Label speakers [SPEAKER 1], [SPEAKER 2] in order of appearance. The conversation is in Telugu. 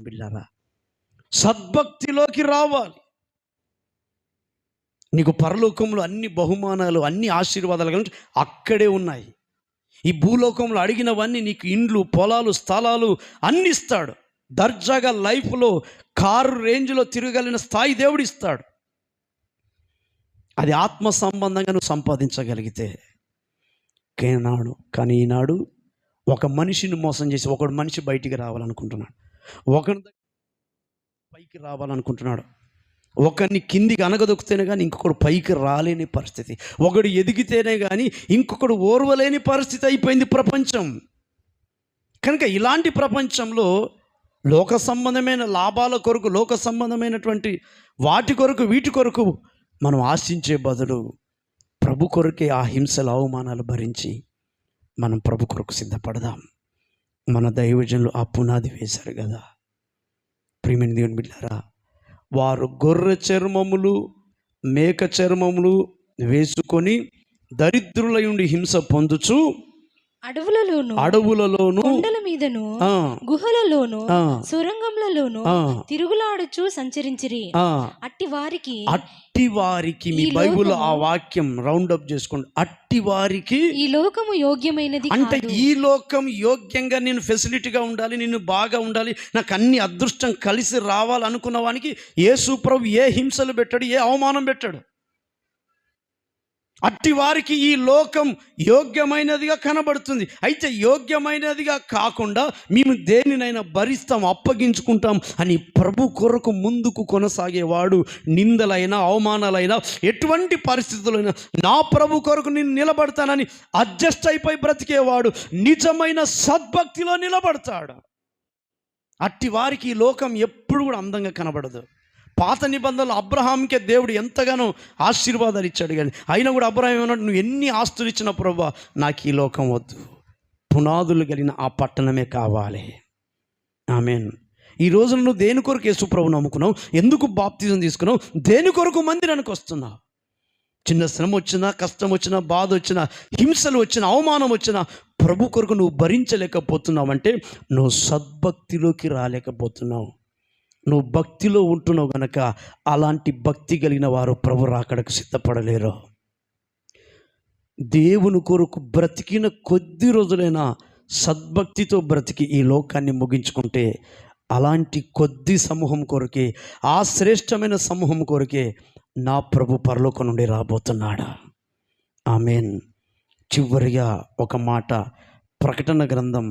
[SPEAKER 1] బిళ్ళారా, సద్భక్తిలోకి రావాలి. నీకు పరలోకంలో అన్ని బహుమానాలు, అన్ని ఆశీర్వాదాలు కానీ అక్కడే ఉన్నాయి. ఈ భూలోకంలో అడిగినవన్నీ నీకు ఇండ్లు, పొలాలు, స్థలాలు అన్ని ఇస్తాడు. దర్జాగా లైఫ్లో కారు రేంజ్లో తిరగలిగిన స్థాయి దేవుడు ఇస్తాడు. అది ఆత్మ సంబంధంగా నువ్వు సంపాదించగలిగితే. కానీ ఈనాడు ఒక మనిషిని మోసం చేసి ఒకడు మనిషి బయటికి రావాలనుకుంటున్నాడు, ఒకరి పైకి రావాలనుకుంటున్నాడు. ఒకరిని కిందికి అనగదొక్కితేనే కానీ ఇంకొకడు పైకి రాలేని పరిస్థితి, ఒకడు ఎదిగితేనే కానీ ఇంకొకడు ఓర్వలేని పరిస్థితి అయిపోయింది ప్రపంచం. కనుక ఇలాంటి ప్రపంచంలో లోక సంబంధమైన లాభాల కొరకు, లోక సంబంధమైనటువంటి వాటి కొరకు, వీటి కొరకు మనం ఆశించే బదులు ప్రభు కొరకే ఆ హింసల అవమానాలు భరించి మనం ప్రభు కొరకు సిద్ధపడదాం. మన దైవజనులు ఆ పునాది వేశారు కదా. ప్రియమైన దేవుని బిడ్డలారా, వారు గొర్రె చర్మములు, మేక చర్మములు వేసుకొని దరిద్రులై ఉండి హింస పొందుచు అడవులలోను
[SPEAKER 2] కొండల మీదను గుహలలోను సొరంగములలోను తిరుగులాడుచు సంచరించిరి. అట్టి వారికి మీ బైబిల్ ఆ వాక్యం రౌండ్ అప్ చేసుకోండి. అట్టి వారికి ఈ లోకము యోగ్యమైనది అంటే, ఈ లోకం యోగ్యంగా నేను ఫెసిలిటీగా ఉండాలి, నేను బాగా ఉండాలి, నాకు అన్ని అదృష్టం కలిసి రావాలనుకున్న వానికి యేసు ప్రభు ఏ హింసలు పెట్టాడు, ఏ అవమానం పెట్టాడు. అట్టి వారికి ఈ లోకం యోగ్యమైనదిగా కనబడుతుంది. అయితే యోగ్యమైనదిగా కాకుండా మేము దేనినైనా భరిస్తాం, అప్పగించుకుంటాం అని ప్రభు కొరకు ముందుకు కొనసాగేవాడు నిందలైనా అవమానాలైనా ఎటువంటి పరిస్థితులైనా నా ప్రభు కొరకు నేను నిలబడతానని అడ్జస్ట్ అయిపోయి బ్రతికేవాడు నిజమైన సద్భక్తిలో నిలబడతాడు. అట్టి వారికి ఈ లోకం ఎప్పుడు కూడా అందంగా కనబడదు. పాత నిబంధనలు అబ్రహాంకే దేవుడు ఎంతగానో ఆశీర్వాదాలు ఇచ్చాడు, కానీ అయినా కూడా అబ్రహాం ఏమన్నాడు, నువ్వు ఎన్ని ఆస్తులు ఇచ్చిన ప్రభువా నాకు ఈ లోకం వద్దు, పునాదులు కలిగిన ఆ పట్టణమే కావాలి. ఆమేన్. ఈ రోజున నువ్వు దేని కొరకు యేసు ప్రభువు నమ్ముకున్నావు, ఎందుకు బాప్తిజం తీసుకున్నావు, దేని కొరకు మందిరానికి వస్తున్నావు? చిన్న శ్రమ వచ్చినా, కష్టం వచ్చినా, బాధ వచ్చినా, హింసలు వచ్చినా, అవమానం వచ్చినా ప్రభు కొరకు నువ్వు భరించలేకపోతున్నావు అంటే నువ్వు సద్భక్తిలోకి రాలేకపోతున్నావు. నువ్వు భక్తిలో ఉంటున్నావు గనక అలాంటి భక్తి కలిగిన వారు ప్రభు రాకడకు సిద్ధపడలేరు. దేవుని కొరకు బ్రతికిన కొద్ది రోజులైనా సద్భక్తితో బ్రతికి ఈ లోకాన్ని ముగించుకుంటే అలాంటి కొద్ది సమూహం కొరకే, ఆ శ్రేష్టమైన సమూహం కొరకే నా ప్రభు పరలోకం నుండి రాబోతున్నాడా. ఆమేన్. చివరిగా ఒక మాట, ప్రకటన గ్రంథం